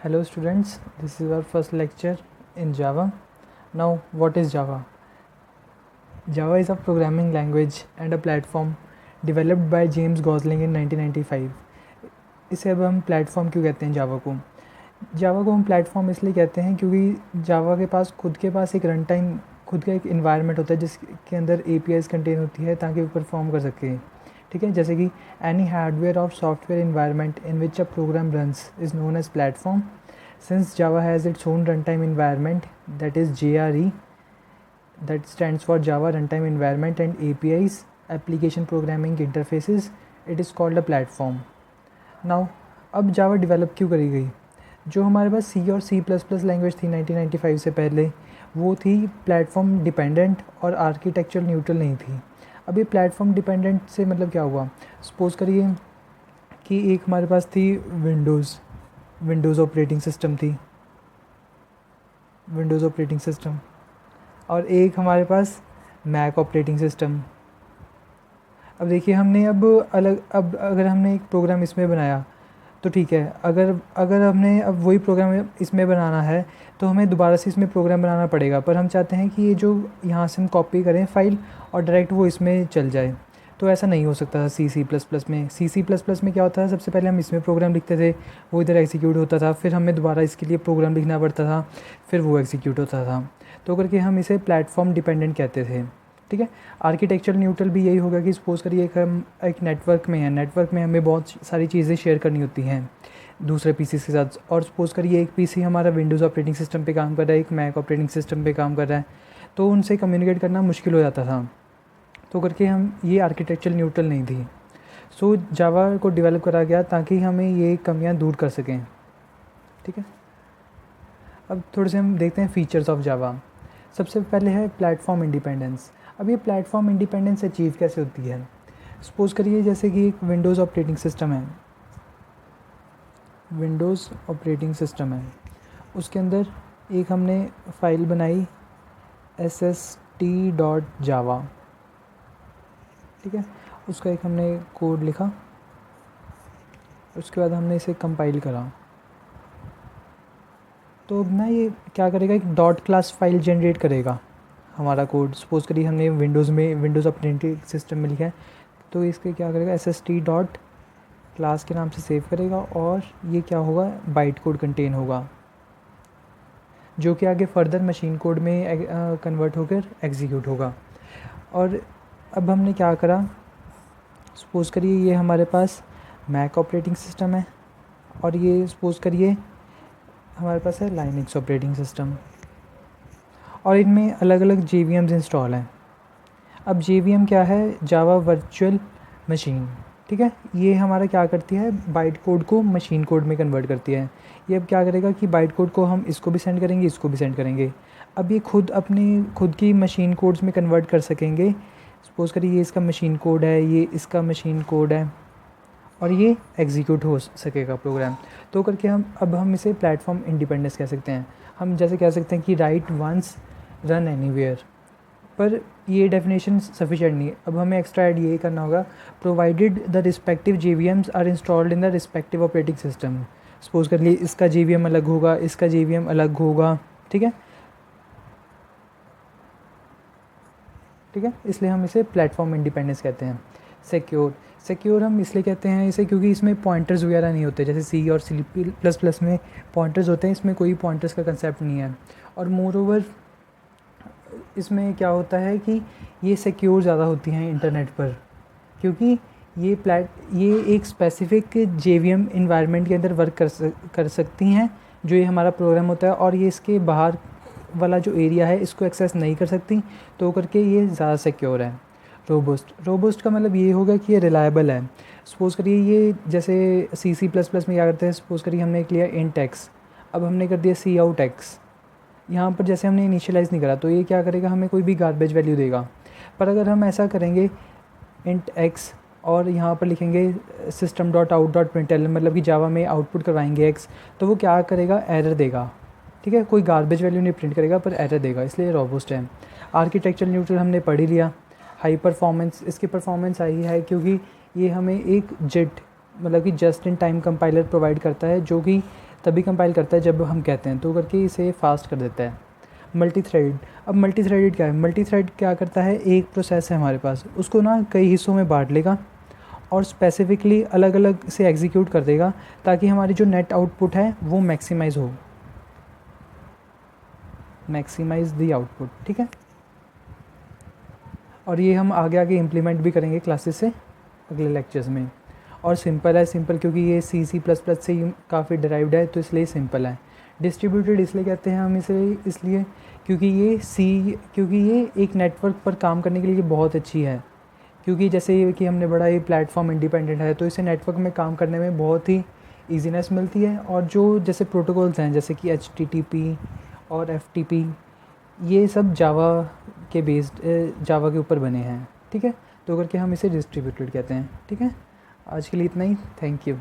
Hello students, this is our first lecture in Java. Now what is Java? Java is a programming language and a platform developed by James Gosling in 1995. इसे अब हम platform क्यों कहते हैं जावा को हम platform इसलिए कहते हैं क्योंकि जावा के पास खुद एक रन टाइम खुद का एक इन्वायरमेंट होता है जिसके अंदर APIs कंटेन होती है ताकि वो परफॉर्म कर सके। ठीक है, जैसे कि एनी हार्डवेयर और software environment in which a program runs is known as platform. Since Java has its own runtime environment, that is JRE, that stands for Java Runtime Environment and APIs, Application Programming Interfaces, it is called a platform. Now, अब Java develop क्यों करी गई? जो हमारे पास C और C++ language थी 1995 से पहले, वो थी प्लेटफॉर्म डिपेंडेंट और आर्किटेक्चर न्यूट्रल नहीं थी। अब ये प्लेटफॉर्म डिपेंडेंट से मतलब क्या हुआ? सपोज़ करिए कि एक हमारे पास थी विंडोज़ ऑपरेटिंग सिस्टम और एक हमारे पास मैक ऑपरेटिंग सिस्टम। अब देखिए अब अगर हमने एक प्रोग्राम इसमें बनाया तो ठीक है, अगर हमने अब वही प्रोग्राम इसमें बनाना है तो हमें दोबारा से इसमें प्रोग्राम बनाना पड़ेगा, पर हम चाहते हैं कि ये जो यहाँ से हम कॉपी करें फाइल और डायरेक्ट वो इसमें चल जाए, तो ऐसा नहीं हो सकता था सी प्लस प्लस में क्या होता था, सबसे पहले हम इसमें प्रोग्राम लिखते थे, वो इधर एग्जीक्यूट होता था, फिर हमें दोबारा इसके लिए प्रोग्राम लिखना पड़ता था, फिर वो एग्जीक्यूट होता था, तो करके हम इसे प्लेटफॉर्म डिपेंडेंट कहते थे। ठीक है, आर्किटेक्चर न्यूट्रल भी यही होगा कि सपोज़ करिए हम एक नेटवर्क में हमें बहुत सारी चीज़ें शेयर करनी होती हैं दूसरे पीसीस के साथ, और सपोज़ करिए एक पीसी हमारा विंडोज़ ऑपरेटिंग सिस्टम पे काम कर रहा है, एक मैक ऑपरेटिंग सिस्टम पे काम कर रहा है, तो उनसे कम्युनिकेट करना मुश्किल हो जाता था, तो करके हम ये आर्किटेक्चर न्यूट्रल नहीं थी। सो जावा को डेवलप करा गया ताकि हमें ये कमियां दूर कर सकें। ठीक है, अब थोड़े से हम देखते हैं फीचर्स ऑफ जावा। सबसे पहले है प्लेटफॉर्म इंडिपेंडेंस। अब ये प्लेटफॉर्म इंडिपेंडेंस अचीव कैसे होती है? सपोज़ करिए जैसे कि एक विंडोज़ ऑपरेटिंग सिस्टम है, उसके अंदर एक हमने फ़ाइल बनाई sst.java। ठीक है, उसका एक हमने कोड लिखा, उसके बाद हमने इसे कंपाइल करा, तो अब ना ये क्या करेगा, एक डॉट क्लास फाइल जनरेट करेगा हमारा कोड। सपोज़ करिए हमने विंडोज़ ऑपरेटिंग सिस्टम में लिखा है, तो इसके क्या करेगा, sst डॉट क्लास के नाम से सेव करेगा, और ये क्या होगा, बाइट कोड कंटेन होगा, जो कि आगे फर्दर मशीन कोड में कन्वर्ट होकर एग्जीक्यूट होगा। और अब हमने क्या करा, सपोज़ करिए ये हमारे पास मैक ऑपरेटिंग सिस्टम है और ये सपोज़ करिए हमारे पास है लाइनक्स ऑपरेटिंग सिस्टम, और इनमें अलग अलग JVMs इंस्टॉल हैं। अब JVM क्या है, जावा वर्चुअल मशीन। ठीक है, ये हमारा क्या करती है, बाइट कोड को मशीन कोड में कन्वर्ट करती है। ये अब क्या करेगा कि बाइट कोड को हम इसको भी सेंड करेंगे, इसको भी सेंड करेंगे। अब ये खुद की मशीन कोड्स में कन्वर्ट कर सकेंगे। सपोज़ करिए ये इसका मशीन कोड है, ये इसका मशीन कोड है, और ये एग्जीक्यूट हो सकेगा प्रोग्राम, तो करके हम इसे प्लेटफॉर्म इंडिपेंडेंस कह सकते हैं। हम जैसे कह सकते हैं कि राइट वंस रन एनीवेयर, पर ये डेफिनेशन सफिशिएंट नहीं। अब हमें एक्स्ट्रा ऐड ये करना होगा, provided the respective JVMs are installed in the respective operating system. Suppose कर लिए इसका JVM अलग होगा, इसका JVM अलग होगा। ठीक है, इसलिए हम इसे प्लेटफॉर्म इंडिपेंडेंस कहते हैं। सिक्योर हम इसलिए कहते हैं इसे क्योंकि इसमें पॉइंटर्स वगैरह नहीं होते, जैसे C और C++ में पॉइंटर्स होते हैं, इसमें कोई पॉइंटर्स का कंसेप्ट नहीं है। और मोर ओवर इसमें क्या होता है कि ये सिक्योर ज़्यादा होती हैं इंटरनेट पर, क्योंकि ये एक स्पेसिफिक JVM इन्वायरमेंट के अंदर वर्क कर सकती हैं, जो ये हमारा प्रोग्राम होता है, और ये इसके बाहर वाला जो एरिया है इसको एक्सेस नहीं कर सकती, तो करके ये ज़्यादा सिक्योर है। रोबस्ट का मतलब ये होगा कि ये रिलायबल है। सपोज़ करिए ये जैसे C++ में क्या करते हैं, सपोज़ करिए हमने लिया इंट एक्स, अब हमने कर दिया cout x, यहाँ पर जैसे हमने इनिशियलाइज़ नहीं करा तो ये क्या करेगा, हमें कोई भी गार्बेज वैल्यू देगा। पर अगर हम ऐसा करेंगे इंट x और यहाँ पर लिखेंगे system.out.println, मतलब कि जावा में आउटपुट करवाएंगे x, तो वो क्या करेगा, एरर देगा। ठीक है, कोई गार्बेज वैल्यू नहीं प्रिंट करेगा पर एरर देगा, इसलिए रोबस्ट है। आर्किटेक्चर न्यूट्रल हमने पढ़ ही लिया। हाई परफॉर्मेंस, इसकी परफॉर्मेंस आई है क्योंकि ये हमें एक JIT मतलब कि just in time compiler provide करता है, जो कि तभी कंपाइल करता है जब हम कहते हैं, तो करके इसे फास्ट कर देता है। मल्टी थ्रेडेड, अब मल्टी थ्रेडेड क्या है? मल्टी थ्रेड क्या करता है, एक प्रोसेस है हमारे पास, उसको ना कई हिस्सों में बांट लेगा और स्पेसिफिकली अलग अलग से एग्जीक्यूट कर देगा ताकि हमारी जो नेट आउटपुट है वो मैक्सिमाइज हो, मैक्सिमाइज द आउटपुट, ठीक है। और ये हम आगे आगे इम्प्लीमेंट भी करेंगे क्लासेस से अगले लेक्चर्स में। और सिंपल है, सिंपल क्योंकि ये C++ से ही काफ़ी डिराइव्ड है, तो इसलिए सिंपल है। डिस्ट्रीब्यूटेड इसलिए कहते हैं हम इसे, इसलिए क्योंकि ये एक नेटवर्क पर काम करने के लिए बहुत अच्छी है, क्योंकि जैसे कि हमने बड़ा ये प्लेटफॉर्म इंडिपेंडेंट है, तो इसे नेटवर्क में काम करने में बहुत ही ईजीनेस मिलती है। और जो जैसे प्रोटोकॉल्स हैं जैसे कि HTTP और FTP, ये सब जावा के ऊपर बने हैं, ठीक है। तो करके हम इसे डिस्ट्रीब्यूटेड कहते हैं, ठीक है। आज के लिए इतना ही, थैंक यू।